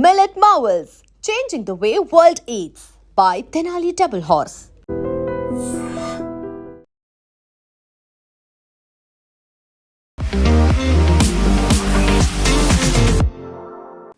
Millet Marvels, changing the way world eats by Tenali Double Horse.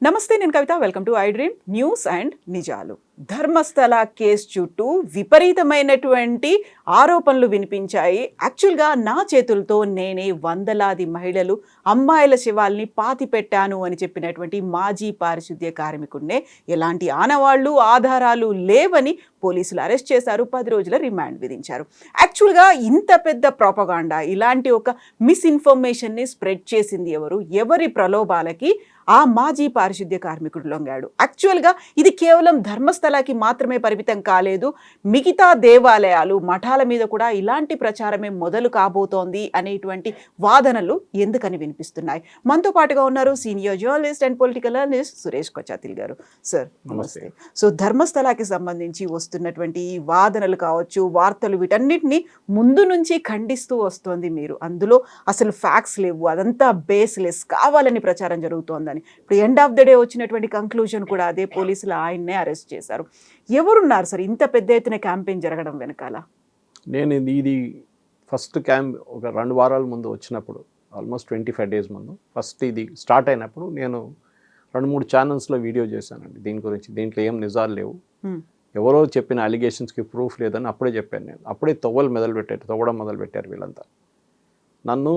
నమస్తే, నేను Kavitha. Welcome to I dream news and నిజాలు. Dharmasthala case చుట్టూ విపరీతమైనటువంటి ఆరోపణలు వినిపించాయి. యాక్చువల్గా నా చేతులతో నేనే వందలాది మహిళలు అమ్మాయిల శవాల్ని పాతి పెట్టాను అని చెప్పినటువంటి మాజీ పారిశుద్ధ్య కార్మికుడినే ఎలాంటి ఆనవాళ్లు ఆధారాలు లేవని పోలీసులు అరెస్ట్ చేశారు. 10 రోజుల రిమాండ్ విధించారు. యాక్చువల్గా ఇంత పెద్ద ప్రోపగాండా, ఇలాంటి ఒక మిస్ఇన్ఫర్మేషన్ని స్ప్రెడ్ చేసింది ఎవరు? ఎవరి ప్రలోభాలకి ఆ మాజీ పారిశుద్ధ్య కార్మికుడు లొంగాడు? యాక్చువల్గా ఇది కేవలం ధర్మస్థలకి మాత్రమే పరిమితం కాలేదు. మిగతా దేవాలయాలు, మఠాల మీద కూడా ఇలాంటి ప్రచారమే మొదలు కాబోతోంది అనేటువంటి వాదనలు ఎందుకని వినిపిస్తున్నాయి? మనతో పాటుగా ఉన్నారు senior journalist and political analyst Suresh Kochattil గారు. సార్ నమస్తే. సో ధర్మస్థలకి సంబంధించి వస్తున్నటువంటి ఈ వాదనలు కావచ్చు, వార్తలు, వీటన్నిటిని ముందు నుంచి ఖండిస్తూ వస్తోంది మీరు. అందులో అసలు ఫ్యాక్ట్స్ లేవు, అదంతా బేస్లెస్, కావాలని ప్రచారం జరుగుతోందని. ఇప్పుడు ఎండ్ ఆఫ్ ద డే వచ్చినటువంటి కంక్లూజన్ కూడా అదే. పోలీసులు ఆయన్నే అరెస్ట్ చేశారు. ఎవరున్నారు సార్ ఇంత పెద్ద ఎత్తున క్యాంపెయిన్ జరగడం వెనకాల? నేను ఇది ఫస్ట్ ఒక 2 వారాల ముందు వచ్చినప్పుడు, ఆల్మోస్ట్ 25 డేస్ ముందు ఫస్ట్ ఇది స్టార్ట్ అయినప్పుడు నేను 2-3 ఛానల్స్లో వీడియో చేశానండి దీని గురించి. దీంట్లో ఏం నిజాలు లేవు, ఎవరో చెప్పిన అలిగేషన్స్కి ప్రూఫ్ లేదని అప్పుడే చెప్పాను నేను. అప్పుడే తవ్వడం మొదలుపెట్టారు వీళ్ళంతా. నన్ను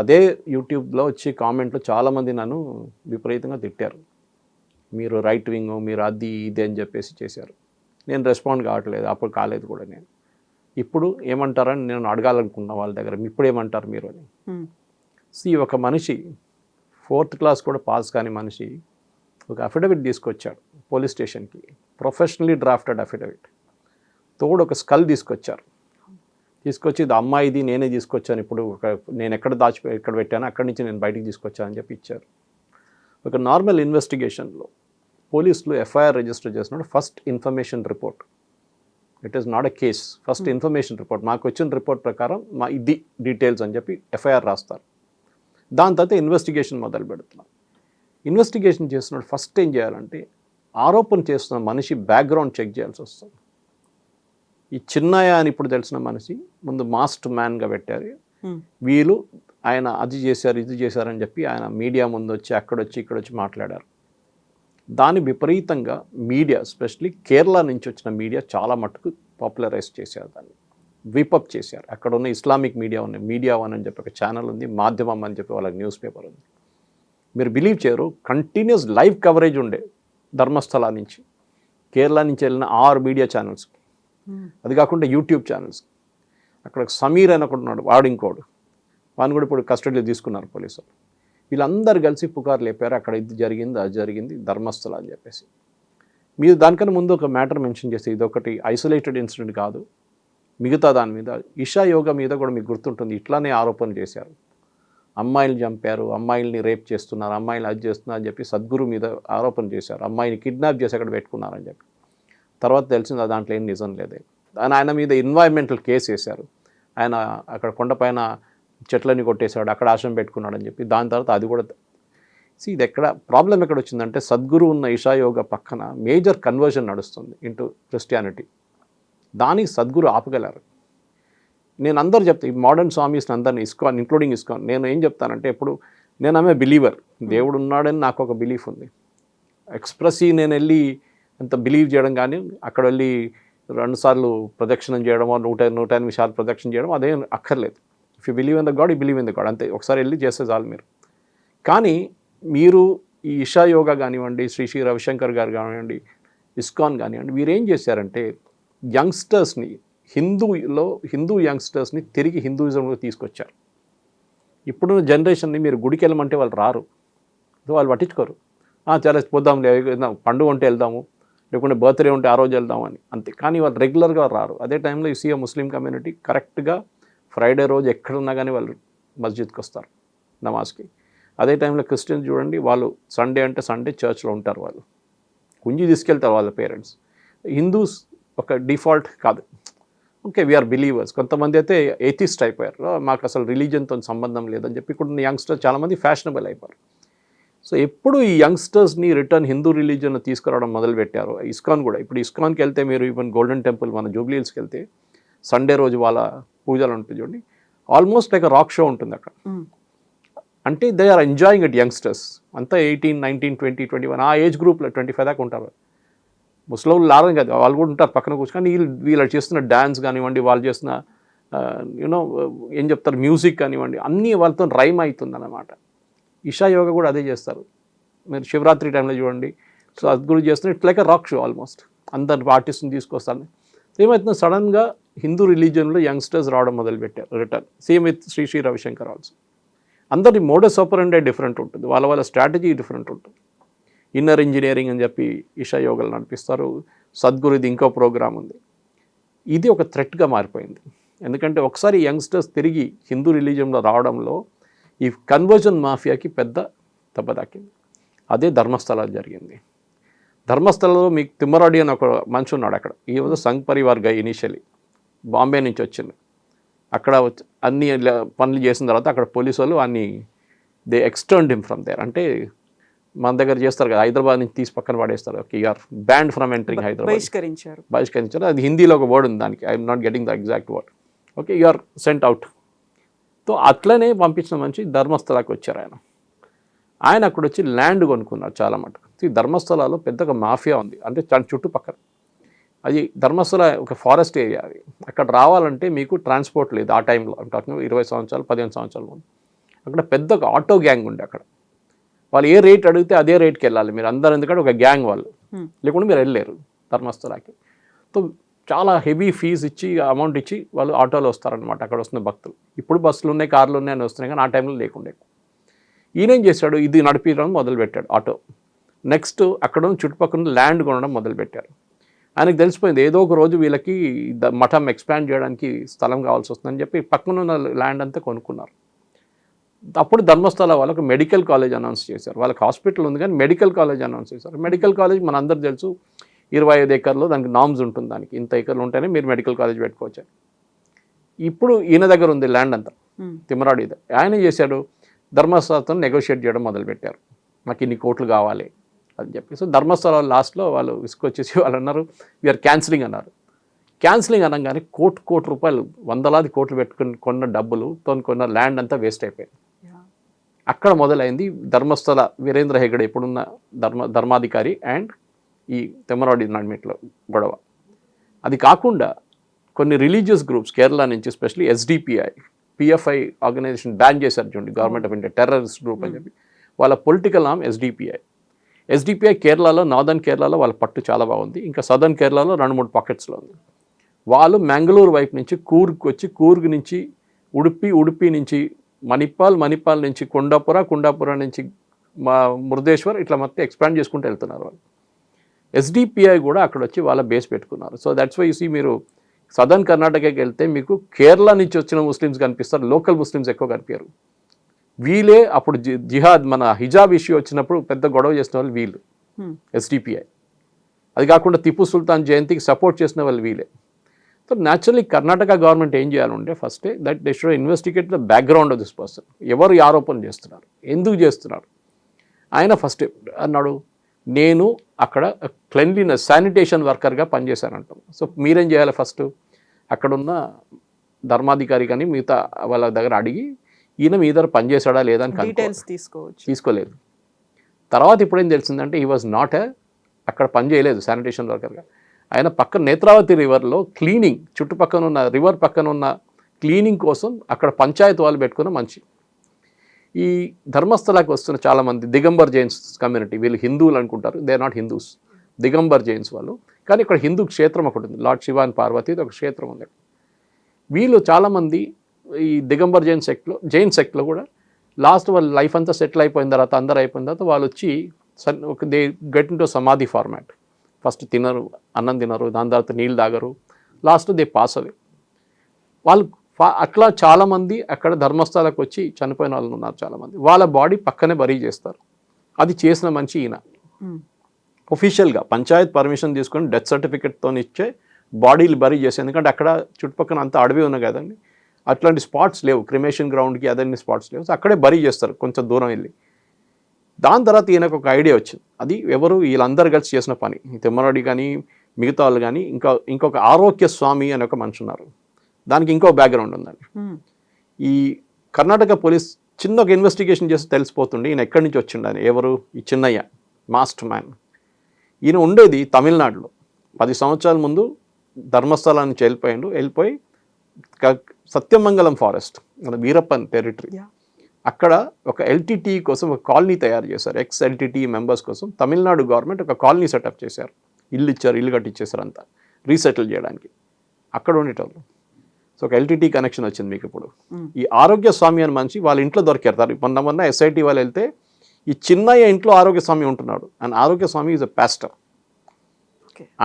అదే యూట్యూబ్లో వచ్చి కామెంట్లో చాలామంది నన్ను విపరీతంగా తిట్టారు. మీరు రైట్ వింగ్, మీరు అది ఇది అని చెప్పేసి చేశారు. నేను రెస్పాండ్ కావట్లేదు, అప్పుడు కాలేదు కూడా. నేను ఇప్పుడు ఏమంటారని నేను అడగాలనుకున్నా వాళ్ళ దగ్గర, ఇప్పుడు ఏమంటారు మీరు అని. ఒక మనిషి 4th క్లాస్ కూడా పాస్ కాని మనిషి ఒక అఫిడవిట్ తీసుకొచ్చాడు పోలీస్ స్టేషన్కి, ప్రొఫెషనలీ డ్రాఫ్టెడ్ అఫిడవిట్. తోడు ఒక స్కల్ తీసుకొచ్చి ఇది అమ్మాయిది, నేనే తీసుకొచ్చాను, ఇప్పుడు నేను ఎక్కడ పెట్టానో అక్కడి నుంచి నేను బయటికి తీసుకొచ్చాను అని చెప్పి ఇచ్చారు. ఒక నార్మల్ ఇన్వెస్టిగేషన్లో పోలీసులు ఎఫ్ఐఆర్ రిజిస్టర్ చేసినప్పుడు first information report, it is not a case, first information report, మాకు వచ్చిన రిపోర్ట్ ప్రకారం ఇది డీటెయిల్స్ అని చెప్పి ఎఫ్ఐఆర్ రాస్తారు. దాని తర్వాత ఇన్వెస్టిగేషన్ మొదలు పెడుతున్నాం. ఇన్వెస్టిగేషన్ చేస్తున్నప్పుడు ఫస్ట్ ఏం చేయాలంటే ఆరోపణ చేస్తున్న మనిషి బ్యాక్గ్రౌండ్ చెక్ చేయాల్సి వస్తుంది. ఈ చిన్నయ్య అని ఇప్పుడు తెలిసిన మనిషి ముందు మాస్టర్ మ్యాన్గా పెట్టారు. వీళ్ళు ఆయన అది చేశారు ఇది చేశారని చెప్పి ఆయన మీడియా ముందు వచ్చి ఇక్కడొచ్చి మాట్లాడారు. దాన్ని విపరీతంగా మీడియా, ఎస్పెషలీ కేరళ నుంచి వచ్చిన మీడియా చాలా మట్టుకు పాపులరైజ్ చేశారు, దాన్ని విపప్ చేశారు. అక్కడ ఉన్న ఇస్లామిక్ మీడియా మీడియా వన్ అని చెప్పి ఒక ఛానల్ ఉంది, మాధ్యమం అని చెప్పి వాళ్ళకి న్యూస్ పేపర్ ఉంది. మీరు బిలీవ్ చేయరు, కంటిన్యూస్ లైవ్ కవరేజ్ ఉండే ధర్మస్థల నుంచి, కేరళ నుంచి వెళ్ళిన 6 మీడియా ఛానల్స్, అది కాకుండా యూట్యూబ్ ఛానల్స్. అక్కడ సమీర్ అని ఒకటి ఉన్నాడు, వాడు ఇంకోడు, వాడిని కూడా ఇప్పుడు కస్టడీలో తీసుకున్నారు పోలీసులు. వీళ్ళందరూ కలిసి పుకారు లేపారు, అక్కడ ఇది జరిగింది అది జరిగింది ధర్మస్థల అని చెప్పేసి. మీరు దానికన్నా ముందు ఒక మ్యాటర్ మెన్షన్ చేసి, ఇది ఒకటి ఐసోలేటెడ్ ఇన్సిడెంట్ కాదు, మిగతా దాని మీద ఇషా యోగా మీద కూడా మీకు గుర్తుంటుంది, ఇట్లానే ఆరోపణలు చేశారు. అమ్మాయిలు చంపారు, అమ్మాయిల్ని రేప్ చేస్తున్నారు, అమ్మాయిలు అది చేస్తున్నారు అని చెప్పి సద్గురు మీద ఆరోపణ చేశారు. అమ్మాయిని కిడ్నాప్ చేసి అక్కడ పెట్టుకున్నారని చెప్పి. తర్వాత తెలిసింది దాంట్లో ఏం నిజం లేదే. ఆయన మీద ఎన్వైరన్మెంటల్ కేసు వేశారు. ఆయన అక్కడ కొండపైన చెట్లని కొట్టేశాడు, అక్కడ ఆశ్రమం పెట్టుకున్నాడు అని చెప్పి. దాని తర్వాత అది కూడా ఇది ప్రాబ్లం ఎక్కడ వచ్చిందంటే, సద్గురు ఉన్న ఇషా యోగా పక్కన మేజర్ కన్వర్షన్ నడుస్తుంది ఇంటూ క్రిస్టియానిటీ. దానికి సద్గురు ఆపగలరు. నేను అందరూ చెప్తాను, ఈ మోడర్న్ స్వామీస్ని అందరినీ, ఇస్కాన్ ఇంక్లూడింగ్ ఇస్కాన్, నేను ఏం చెప్తానంటే, ఎప్పుడు నేను ఆమె బిలీవర్, దేవుడు ఉన్నాడని నాకు ఒక బిలీఫ్ ఉంది. ఎక్స్ప్రెస్సీ నేను వెళ్ళి అంత బిలీవ్ చేయడం కానీ, అక్కడ వెళ్ళి 2 సార్లు ప్రదక్షిణం చేయడమో 108 సార్లు ప్రదక్షిణ చేయడం అదేం అక్కర్లేదు. If you believe in the God, you believe in the God, అంతే. ఒకసారి వెళ్ళి చేస్తే చాలు మీరు. కానీ మీరు ఈ ఇషా యోగా కానివ్వండి, శ్రీ రవిశంకర్ గారు కానివ్వండి, ఇస్కాన్ కానివ్వండి, వీరేం చేశారంటే యంగ్స్టర్స్ని, హిందూ యంగ్స్టర్స్ని తిరిగి హిందూయిజంలో తీసుకొచ్చారు. ఇప్పుడున్న జనరేషన్ని మీరు గుడికి వెళ్ళమంటే వాళ్ళు రారు, వాళ్ళు పట్టించుకోరు. చాలా పోదాం, పండుగ ఉంటే వెళ్దాము, లేకుంటే బర్త్డే ఉంటే ఆ రోజు వెళ్దాము అని, అంతే. కానీ వాళ్ళు రెగ్యులర్గా రారు. అదే టైంలో యూసీ ముస్లిం కమ్యూనిటీ కరెక్ట్గా ఫ్రైడే రోజు ఎక్కడున్నా కానీ వాళ్ళు మస్జిద్కి వస్తారు నమాజ్కి. అదే టైంలో క్రిస్టియన్స్ చూడండి, వాళ్ళు సండే అంటే సండే చర్చ్లో ఉంటారు, వాళ్ళు కుంజి తీసుకెళ్తారు వాళ్ళ పేరెంట్స్. హిందూస్ ఒక డిఫాల్ట్ కాదు, ఓకే వీఆర్ బిలీవర్స్. కొంతమంది అయితే ఏథిస్ట్ అయిపోయారు, మాకు అసలు రిలీజియన్తో సంబంధం లేదని చెప్పి. ఇక్కడ యంగ్స్టర్స్ చాలామంది ఫ్యాషనబుల్ అయిపోయారు. సో ఎప్పుడు ఈ యంగ్స్టర్స్ని రిటర్న్ హిందూ రిలీజియన్ తీసుకురావడం మొదలుపెట్టారు. ఇస్కాన్ కూడా, ఇప్పుడు ఇస్కాన్కి వెళ్తే మీరు ఈవెన్ గోల్డెన్ టెంపుల్ మన జూబ్లీ హిల్స్కి వెళ్తే సండే రోజు వాళ్ళ పూజలు ఉంటుంది చూడండి, ఆల్మోస్ట్ లైక్ రాక్ షో ఉంటుంది అక్కడ. అంటే they are enjoying it youngsters అంతా 18, 19, 20, 21 ఆ ఏజ్ గ్రూప్లో 25 దాకా ఉంటారు. ముసలోళ్ళు లారని కాదు, వాళ్ళు కూడా ఉంటారు పక్కన కూర్చొని. వీళ్ళు చేస్తున్న డ్యాన్స్ కానివ్వండి, వాళ్ళు చేస్తున్న యూనో ఏం చెప్తారు మ్యూజిక్ కానివ్వండి, అన్నీ వాళ్ళతో రైమ్ అవుతుంది అన్నమాట. ఇషా యోగా కూడా అదే చేస్తారు. మీరు శివరాత్రి టైంలో చూడండి, సో సద్గురు చేస్తున్న it's like rock show almost. అందరు ఆర్టిస్ట్ని తీసుకొస్తాను. ఏమవుతుందో సడన్గా హిందూ రిలీజియన్లో యంగ్స్టర్స్ రావడం మొదలుపెట్టారు return. Same with Shri Ravishankar also. అందరి మోడస్ ఆపరెండి డిఫరెంట్ ఉంటుంది, వాళ్ళ స్ట్రాటజీ డిఫరెంట్ ఉంటుంది. ఇన్నర్ ఇంజనీరింగ్ అని చెప్పి ఇషా యోగాలు నడిపిస్తారు. సద్గురుది ఇంకో ప్రోగ్రామ్ ఉంది. ఇది ఒక థ్రెట్గా మారిపోయింది. ఎందుకంటే ఒకసారి యంగ్స్టర్స్ తిరిగి హిందూ రిలీజియన్లో రావడంలో ఈ కన్వర్జన్ మాఫియాకి పెద్ద దెబ్బ తాకింది. అదే ధర్మస్థలాలు జరిగింది. ధర్మస్థలంలో మీకు తిమ్మరాడి అని ఒక మనిషి ఉన్నాడు అక్కడ. ఈ రోజు సంఘ్ పరివార్ గై ఇనిషియలీ బాంబే నుంచి వచ్చింది. అక్కడ అన్ని పనులు చేసిన తర్వాత అక్కడ పోలీసు వాళ్ళు అన్ని దే ఎక్స్టర్న్డ్ హిమ్ ఫ్రమ్ దేర్. అంటే మన దగ్గర చేస్తారు కదా, హైదరాబాద్ నుంచి తీసి పక్కన పడేస్తారు. Okay, you're banned from entering Hyderabad. బహిష్కరించారు. అది హిందీలో ఒక వర్డ్ ఉంది దానికి, I'm not getting the exact word. Okay, you're sent out. So అట్లనే పంపించిన మనిషి ధర్మస్థలాకి వచ్చారు. ఆయన అక్కడ వచ్చి ల్యాండ్ కొనుక్కున్నారు చాలా మటుకు. ఈ ధర్మస్థలాలో పెద్దగా మాఫియా ఉంది, అంటే చుట్టుపక్కల. అది ధర్మస్థల ఒక ఫారెస్ట్ ఏరియా. అది అక్కడ రావాలంటే మీకు ట్రాన్స్పోర్ట్ లేదు ఆ టైంలో. అంటే 20 సంవత్సరాలు 15 సంవత్సరాల ముందు అక్కడ పెద్ద ఒక ఆటో గ్యాంగ్ ఉండే. అక్కడ వాళ్ళు ఏ రేట్ అడిగితే అదే రేట్కి వెళ్ళాలి మీరు అందరూ, ఎందుకంటే ఒక గ్యాంగ్ వాళ్ళు, లేకుండా మీరు వెళ్ళలేరు ధర్మస్థలాకి. సో చాలా హెవీ ఫీజు ఇచ్చి అమౌంట్ ఇచ్చి వాళ్ళు ఆటోలో వస్తారనమాట. అక్కడ వస్తున్న భక్తులు. ఇప్పుడు బస్సులు ఉన్నాయి, కార్లు ఉన్నాయి అని వస్తున్నాయి, కానీ ఆ టైంలో లేకుండే. ఈయనేం చేశాడు, ఇది నడిపించడం మొదలుపెట్టాడు ఆటో. నెక్స్ట్ అక్కడ చుట్టుపక్కల ల్యాండ్ కొనడం మొదలుపెట్టారు. ఆయనకు తెలిసిపోయింది ఏదో ఒక రోజు వీళ్ళకి మఠం ఎక్స్పాండ్ చేయడానికి స్థలం కావాల్సి వస్తుందని చెప్పి పక్కన ఉన్న ల్యాండ్ అంతా కొనుక్కున్నారు. అప్పుడు ధర్మస్థల వాళ్ళకు మెడికల్ కాలేజ్ అనౌన్స్ చేశారు. వాళ్ళకి హాస్పిటల్ ఉంది కానీ మెడికల్ కాలేజ్ అనౌన్స్ చేశారు. మెడికల్ కాలేజ్ మన అందరు తెలుసు 25 ఎకర్లో దానికి నామ్స్ ఉంటుంది. దానికి ఇంత ఎకర్లు ఉంటేనే మీరు మెడికల్ కాలేజ్ పెట్టుకోవచ్చు. ఇప్పుడు ఈయన దగ్గర ఉంది ల్యాండ్ అంతా, తిమ్మరాడి. ఆయన చేశాడు, ధర్మస్థలతో నెగోషియేట్ చేయడం మొదలుపెట్టారు. నాకు ఇన్ని కోట్లు కావాలి అని చెప్పి. సో ధర్మస్థల లాస్ట్లో వాళ్ళు విసుకొచ్చేసి వాళ్ళు అన్నారు వీఆర్ క్యాన్సిలింగ్ అన్నారు. క్యాన్సిలింగ్ అనగానే కోటి రూపాయలు, వందలాది కోట్లు పెట్టుకుని కొన్న డబ్బులతో కొన్న ల్యాండ్ అంతా వేస్ట్ అయిపోయింది. అక్కడ మొదలైంది ధర్మస్థల వీరేంద్ర హెగడే ఇప్పుడున్న ధర్మాధికారి అండ్ ఈ తిమ్మరాడి నడిమిట్లో గొడవ. అది కాకుండా కొన్ని రిలీజియస్ గ్రూప్స్ కేరళ నుంచి, especially SDPI, PFI organisation ban చేశారు చూడండి, government of India terrorist group అని చెప్పి. వాళ్ళ పొలిటికల్ నామ్ ఎస్డిపిఐ కేరళలో, నార్దర్న్ కేరళలో వాళ్ళ పట్టు చాలా బాగుంది. ఇంకా సదర్న్ కేరళలో 2-3 పాకెట్స్లో ఉంది. వాళ్ళు మ్యాంగ్లూరు వైపు నుంచి కూర్గ్కి వచ్చి, కూర్గ్ నుంచి ఉడుపి నుంచి మణిపాల్ నుంచి కొండాపుర నుంచి మురుదేశ్వర్, ఇట్లా మొత్తం ఎక్స్పాండ్ చేసుకుంటూ వెళ్తున్నారు వాళ్ళు. ఎస్డిపిఐ కూడా అక్కడ వచ్చి వాళ్ళ బేస్ పెట్టుకున్నారు. So that's why you see మీరు సదర్న్ కర్ణాటకకి వెళ్తే మీకు కేరళ నుంచి వచ్చిన ముస్లిమ్స్ కనిపిస్తారు, లోకల్ ముస్లిమ్స్ ఎక్కువ కనిపించారు. వీళ్ళే అప్పుడు జిహాద్ మన హిజాబ్ ఇష్యూ వచ్చినప్పుడు పెద్ద గొడవ చేసిన వాళ్ళు వీళ్ళు, ఎస్డిపిఐ. అది కాకుండా టిప్పు సుల్తాన్ జయంతికి సపోర్ట్ చేసిన వాళ్ళు వీళ్ళే. సో న్యాచురలీ కర్ణాటక గవర్నమెంట్ ఏం చేయాలంటే ఫస్టే that they should investigate the background of this person. ఎవరు ఈ ఆరోపణ చేస్తున్నారు, ఎందుకు చేస్తున్నారు. ఆయన ఫస్ట్ అన్నాడు, నేను అక్కడ క్లెన్లీనెస్ శానిటేషన్ వర్కర్గా పనిచేశానంటాం. సో మీరేం చేయాలి, ఫస్ట్ అక్కడున్న ధర్మాధికారి కానీ మిగతా వాళ్ళ దగ్గర అడిగి ఈయన మీ దగ్గర పనిచేశాడా లేదా అని తీసుకోలేదు. తర్వాత ఇప్పుడేం తెలిసిందంటే హీ వాజ్ నాట్ అక్కడ పని చేయలేదు శానిటేషన్ వర్కర్గా. ఆయన పక్కన నేత్రావతి రివర్లో క్లీనింగ్, చుట్టుపక్కన ఉన్న రివర్ పక్కన ఉన్న క్లీనింగ్ కోసం అక్కడ పంచాయతీ వాళ్ళు పెట్టుకున్న మనిషి. ఈ ధర్మస్థలాకి వస్తున్న చాలామంది దిగంబర్ జైన్స్ కమ్యూనిటీ, వీళ్ళు హిందువులు అనుకుంటారు, they are not Hindus, Digambar Jains వాళ్ళు. కానీ ఇక్కడ హిందూ క్షేత్రం ఒకటి ఉంది, లార్డ్ శివ అండ్ పార్వతి ఒక క్షేత్రం ఉంది. వీళ్ళు చాలామంది ఈ దిగంబర్ జైన్ సెక్ట్లో కూడా లాస్ట్ వాళ్ళ లైఫ్ అంతా సెటిల్ అయిపోయిన తర్వాత, అందరూ అయిపోయిన తర్వాత వాళ్ళు వచ్చి దే గెట్ ఇన్ టు సమాధి ఫార్మాట్. ఫస్ట్ తినరు, అన్నం తినరు, దాని తర్వాత నీళ్ళు తాగరు, లాస్ట్ దే పాస్ అవే. వాళ్ళు అట్లా చాలామంది అక్కడ ధర్మస్థలకు వచ్చి చనిపోయిన వాళ్ళు ఉన్నారు చాలామంది. వాళ్ళ బాడీ పక్కనే బరీ చేస్తారు. అది చేసిన మనిషి ఈయన. ఒఫీషియల్గా పంచాయత్ పర్మిషన్ తీసుకొని డెత్ సర్టిఫికేట్తో ఇచ్చే బాడీలు బరీ చేసి, ఎందుకంటే అక్కడ చుట్టుపక్కల అంతా అడవి ఉన్నాయి కదండి, అట్లాంటి స్పాట్స్ లేవు, క్రిమేషన్ గ్రౌండ్కి అదన్నీ స్పాట్స్ లేవు. సో అక్కడే బరీ చేస్తారు కొంచెం దూరం వెళ్ళి. దాని తర్వాత ఈయనకు ఒక ఐడియా వచ్చింది. అది ఎవరు వీళ్ళందరూ కలిసి చేసిన పని. తిమ్మరాడి కానీ మిగతా వాళ్ళు కానీ ఇంకొక ఆరోగ్య స్వామి అని ఒక మనిషి ఉన్నారు. దానికి ఇంకో బ్యాక్గ్రౌండ్ ఉందండి. ఈ కర్ణాటక పోలీస్ చిన్న ఒక ఇన్వెస్టిగేషన్ చేసి తెలిసిపోతుండే ఈయన ఎక్కడి నుంచి వచ్చిండని. ఎవరు? ఈ చిన్నయ్య, మాస్టర్ మ్యాన్. ఈయన ఉండేది తమిళనాడులో. 10 సంవత్సరాల ముందు ధర్మస్థలా నుంచి వెళ్ళిపోయి సత్యమంగళం ఫారెస్ట్, మన వీరప్పన్ టెరిటరీ, అక్కడ ఒక ఎల్టీటీ కోసం ఒక కాలనీ తయారు చేశారు. ఎక్స్ ఎల్టీటీ మెంబర్స్ కోసం తమిళనాడు గవర్నమెంట్ ఒక కాలనీ సెటప్ చేశారు. ఇల్లు ఇచ్చారు, ఇల్లు కట్టించేశారు అంతా రీసెటిల్ చేయడానికి. అక్కడ ఉండేటోళ్ళు. సో ఒక ఎల్టీటీ కనెక్షన్ వచ్చింది మీకు ఇప్పుడు. ఈ ఆరోగ్య స్వామి అని మనిషి వాళ్ళ ఇంట్లో దొరికారు. మొన్న ఎస్ఐటీ వాళ్ళు వెళ్తే ఈ చిన్నయ్య ఇంట్లో ఆరోగ్య స్వామి ఉంటున్నాడు. అండ్ ఆరోగ్య స్వామి ఈజ్ అ పాస్టర్.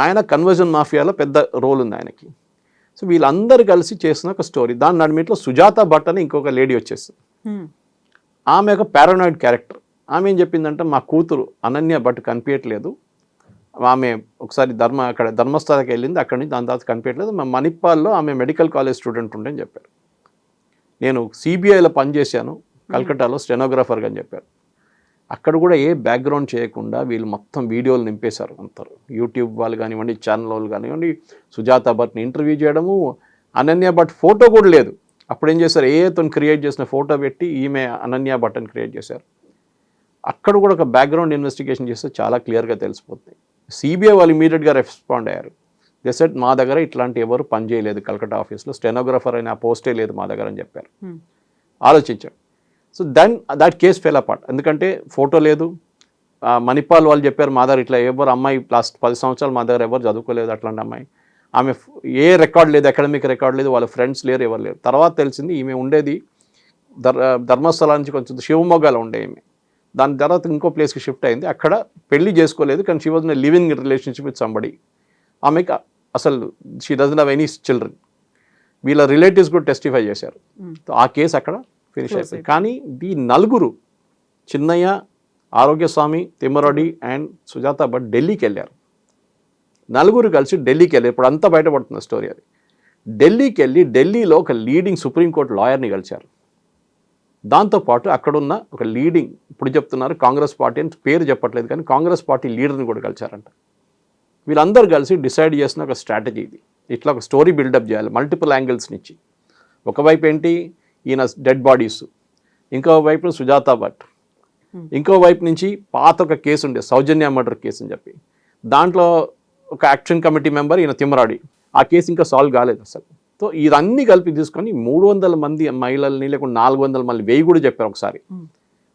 ఆయన కన్వర్జన్ మాఫియాలో పెద్ద రోల్ ఉంది ఆయనకి. సో వీళ్ళందరూ కలిసి చేసిన ఒక స్టోరీ. దాని నడిమిట్లో సుజాత భట్ అని ఇంకొక లేడీ వచ్చేసింది. ఆమె ఒక పారానాయిడ్ క్యారెక్టర్. ఆమె ఏం చెప్పిందంటే మా కూతురు అనన్య భట్ కనిపించట్లేదు, ఆమె ఒకసారి అక్కడ ధర్మస్థలకి వెళ్ళింది, అక్కడి నుంచి దాని తర్వాత కనిపించట్లేదు, మా మణిపాల్లో ఆమె మెడికల్ కాలేజ్ స్టూడెంట్ ఉండే అని చెప్పారు. నేను సిబిఐలో పనిచేశాను కల్కట్టాలో స్టెనోగ్రాఫర్గా అని చెప్పారు. అక్కడ కూడా ఏ బ్యాక్గ్రౌండ్ చేయకుండా వీళ్ళు మొత్తం వీడియోలు నింపేశారు అంటారు. యూట్యూబ్ వాళ్ళు కానివ్వండి, ఛానల్ వాళ్ళు కానివ్వండి, సుజాత భట్ని ఇంటర్వ్యూ చేయడము, అనన్య భట్ ఫోటో కూడా లేదు. అప్పుడు ఏం చేశారు, ఏతో క్రియేట్ చేసిన ఫోటో పెట్టి ఈమె అనన్య భట్ అని క్రియేట్ చేశారు. అక్కడ కూడా ఒక బ్యాక్గ్రౌండ్ ఇన్వెస్టిగేషన్ చేస్తే చాలా క్లియర్గా తెలిసిపోతుంది. సిబిఐ వాళ్ళు ఇమీడియట్గా రెస్పాండ్ అయ్యారు. దే సెడ్ మా దగ్గర ఇట్లాంటి ఎవరు పని చేయలేదు కల్కట్టా ఆఫీస్లో, స్టెనోగ్రాఫర్ అయిన ఆ పోస్టే లేదు మా దగ్గర అని చెప్పారు. ఆలోచించాడు. So then that case fell apart. ఎందుకంటే ఫోటో లేదు. మణిపాల్ వాళ్ళు చెప్పారు మా దగ్గర ఇట్లా ఎవరు అమ్మాయి లాస్ట్ 10 సంవత్సరాలు మా దగ్గర ఎవరు చదువుకోలేదు అట్లాంటి అమ్మాయి, ఆమె ఏ రికార్డ్ లేదు, అకాడమిక్ రికార్డ్ లేదు, వాళ్ళ ఫ్రెండ్స్ లేరు, ఎవరు లేరు. తర్వాత తెలిసింది ఈమె ఉండేది ధర్మస్థలా నుంచి కొంచెం షివమొగ్గలో ఉండే ఈమె. దాని తర్వాత ఇంకో ప్లేస్కి షిఫ్ట్ అయింది. అక్కడ పెళ్లి చేసుకోలేదు, కానీ she was in living relationship with somebody. ఆమెకి అసలు she doesn't have any children. వీళ్ళ రిలేటివ్స్ కూడా టెస్టిఫై చేశారు. ఆ కేసు అక్కడ ఫినిష్ అయిపోయింది. కానీ ఈ నలుగురు, చిన్నయ్య, ఆరోగ్యస్వామి, తిమ్మరెడ్డి అండ్ సుజాత భట్ ఢిల్లీకి వెళ్ళారు. నలుగురు కలిసి ఢిల్లీకి వెళ్ళారు. ఇప్పుడు అంతా బయటపడుతున్న స్టోరీ అది. ఢిల్లీకి వెళ్ళి ఢిల్లీలో ఒక లీడింగ్ సుప్రీంకోర్టు లాయర్ని కలిశారు. దాంతోపాటు అక్కడున్న ఒక లీడింగ్, ఇప్పుడు చెప్తున్నారు కాంగ్రెస్ పార్టీ అని పేరు చెప్పట్లేదు, కానీ కాంగ్రెస్ పార్టీ లీడర్ని కూడా కలిశారంట. వీళ్ళందరూ కలిసి డిసైడ్ చేసిన ఒక స్ట్రాటజీ ఇది. ఇట్లా ఒక స్టోరీ బిల్డప్ చేయాలి మల్టిపుల్ యాంగిల్స్ నుంచి. ఒకవైపు ఏంటి ఈయన డెడ్ బాడీస్, ఇంకో వైపు సుజాత భట్, ఇంకో వైపు నుంచి పాత ఒక కేసు ఉండే సౌజన్య మర్డర్ కేసు అని చెప్పి, దాంట్లో ఒక యాక్షన్ కమిటీ మెంబర్ ఈయన తిమ్మరాడి. ఆ కేసు ఇంకా సాల్వ్ కాలేదు అసలు. సో ఇదన్నీ కలిపి తీసుకొని 300 మంది మహిళల్ని, లేకుంటే 400 మళ్ళీ 1000 కూడా చెప్పారు ఒకసారి.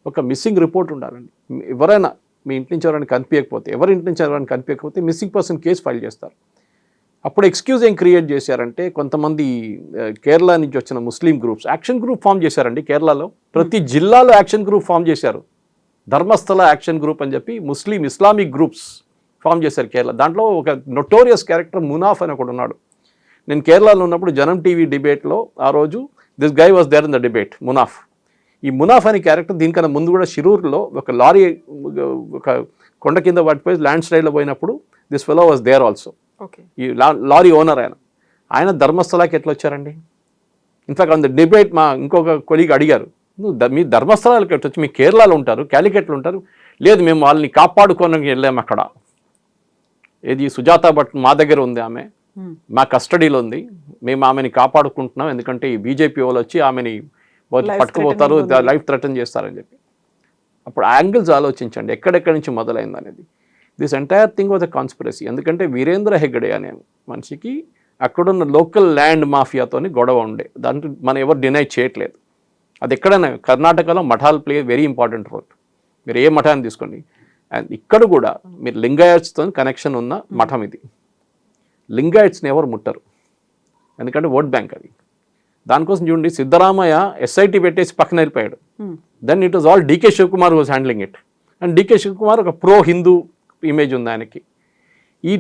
ఒక మిస్సింగ్ రిపోర్ట్ ఉండాలండి. ఎవరైనా మీ ఇంటి నుంచి ఎవరైనా కనిపించకపోతే, ఎవరి ఇంటి నుంచి ఎవరైనా కనిపించకపోతే మిస్సింగ్ పర్సన్ కేసు ఫైల్ చేస్తారు. అప్పుడు ఎక్స్క్యూజ్ ఏం క్రియేట్ చేశారంటే, కొంతమంది కేరళ నుంచి వచ్చిన ముస్లిం గ్రూప్స్ యాక్షన్ గ్రూప్ ఫామ్ చేశారండి. కేరళలో ప్రతి జిల్లాలో యాక్షన్ గ్రూప్ ఫామ్ చేశారు. ధర్మస్థల యాక్షన్ గ్రూప్ అని చెప్పి ఇస్లామిక్ గ్రూప్స్ ఫామ్ చేశారు కేరళ. దాంట్లో ఒక నొటోరియస్ క్యారెక్టర్ మునాఫ్ అని ఒకడు ఉన్నాడు. నేను కేరళలో ఉన్నప్పుడు జనం టీవీ డిబేట్లో ఆ రోజు this guy was there in the debate, Munaf. ఈ మునాఫ్ అనే క్యారెక్టర్ దీనికన్నా ముందు కూడా షిరూర్లో ఒక లారీ ఒక కొండ కింద పడిపోయి ల్యాండ్ స్లైడ్లో పోయినప్పుడు this fellow was there also. ఈ లారీ ఓనర్ ఆయన ధర్మస్థలాకి ఎట్లా వచ్చారండి? ఇన్ఫాక్ట్ ఆన్ ద డిబేట్ మా ఇంకొక కొలీగ్ అడిగారు, మీ ధర్మస్థలాలకి ఎట్లా వచ్చి, మీ కేరళలో ఉంటారు, క్యాలికట్లో ఉంటారు. లేదు, మేము వాళ్ళని కాపాడుకోవడానికి వెళ్ళాము అక్కడ. ఏది సుజాత భట్ మా దగ్గర ఉంది, ఆమె మా కస్టడీలో ఉంది, మేము ఆమెని కాపాడుకుంటున్నాం, ఎందుకంటే ఈ బీజేపీ వాళ్ళు వచ్చి ఆమెని పట్టుకుపోతారు, లైఫ్ థ్రెటన్ చేస్తారని చెప్పి. అప్పుడు యాంగిల్స్ ఆలోచించండి ఎక్కడెక్కడి నుంచి మొదలైంది అనేది. This entire thing was a conspiracy. ఎందుకంటే వీరేంద్ర హెగ్డే అనే మనిషికి అక్కడున్న లోకల్ ల్యాండ్ మాఫియాతోని గొడవ ఉండే, దాంట్లో మనం ఎవరు డినై చేయట్లేదు. అది ఎక్కడైనా కర్ణాటకలో మఠాలు ప్లే వెరీ ఇంపార్టెంట్ రోల్. మీరు ఏ మఠాన్ని తీసుకోండి, అండ్ ఇక్కడ కూడా మీరు లింగాయట్స్తో కనెక్షన్ ఉన్న మఠం ఇది. లింగాయట్స్ని ఎవరు ముట్టరు, ఎందుకంటే ఓట్ బ్యాంక్ అది. దానికోసం చూడండి, సిద్ధరామయ్య ఎస్ఐటి పెట్టేసి పక్కన వెళ్ళిపోయాడు. Then it was all DK Shivakumar was handling it. And DK Shivakumar ఒక ప్రో హిందూ ఇమేజ్ ఉంది ఆయనకి. ఈ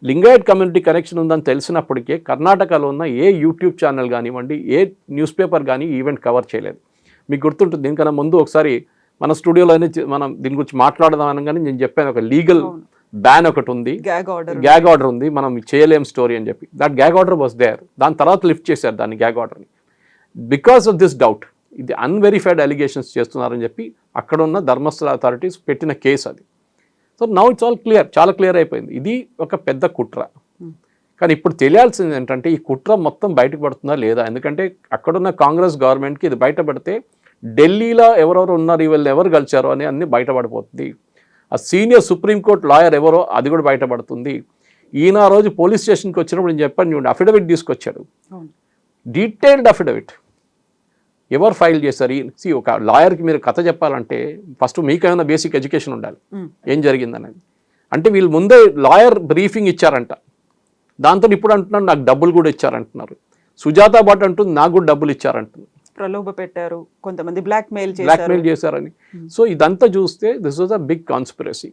లింగాయట్ కమ్యూనిటీ కనెక్షన్ ఉందని తెలిసినప్పటికే కర్ణాటకలో ఉన్న ఏ యూట్యూబ్ ఛానల్ కానివ్వండి, ఏ న్యూస్ పేపర్ కానీ ఈవెంట్ కవర్ చేయలేదు. మీకు గుర్తుంటుంది, దీనికన్నా ముందు ఒకసారి మన స్టూడియోలోనే మనం దీని గురించి మాట్లాడదాం అనగానే నేను చెప్పాను, ఒక లీగల్ బ్యాన్ ఒకటి ఉంది, గ్యాగ్ ఆర్డర్ ఉంది, మనం చేయలేం స్టోరీ అని చెప్పి. That gag order was there. దాని తర్వాత లిఫ్ట్ చేశారు దాన్ని, గ్యాగ్ ఆర్డర్ని. బికాస్ ఆఫ్ దిస్ డౌట్ ఇది అన్వెరిఫైడ్ అలిగేషన్స్ చేస్తున్నారని చెప్పి అక్కడ ఉన్న ధర్మస్థల అథారిటీస్ పెట్టిన కేసు అది. So now it's all clear, చాలా క్లియర్ అయిపోయింది. ఇది ఒక పెద్ద కుట్ర. కానీ ఇప్పుడు తెలియాల్సింది ఏంటంటే ఈ కుట్ర మొత్తం బయటకు పడుతుందా లేదా, ఎందుకంటే అక్కడున్న కాంగ్రెస్ గవర్నమెంట్కి ఇది బయటపడితే ఢిల్లీలో ఎవరెవరు ఉన్నారు, వీళ్ళు ఎవరు కలిచారో అని అన్ని బయటపడిపోతుంది. ఆ సీనియర్ సుప్రీంకోర్టు లాయర్ ఎవరో అది కూడా బయటపడుతుంది. ఈయన ఆ రోజు పోలీస్ స్టేషన్కి వచ్చినప్పుడు నేను చెప్పాను చూడండి, అఫిడవిట్ తీసుకొచ్చాడు, డీటెయిల్డ్ అఫిడవిట్. ఎవరు ఫైల్ చేస్తారు? ఒక లాయర్కి మీరు కథ చెప్పాలంటే ఫస్ట్ మీకేమైనా బేసిక్ ఎడ్యుకేషన్ ఉండాలి, ఏం జరిగిందనేది. అంటే వీళ్ళు ముందే లాయర్ బ్రీఫింగ్ ఇచ్చారంట. దాంతో ఇప్పుడు అంటున్నారు నాకు డబ్బులు కూడా ఇచ్చారంటున్నారు. సుజాత భట్ అంటుంది నాకు కూడా డబ్బులు ఇచ్చారంటున్నారు, ప్రలోభ పెట్టారు, కొంతమంది బ్లాక్మెయిల్ చేశారని. సో ఇదంతా చూస్తే this was a big conspiracy.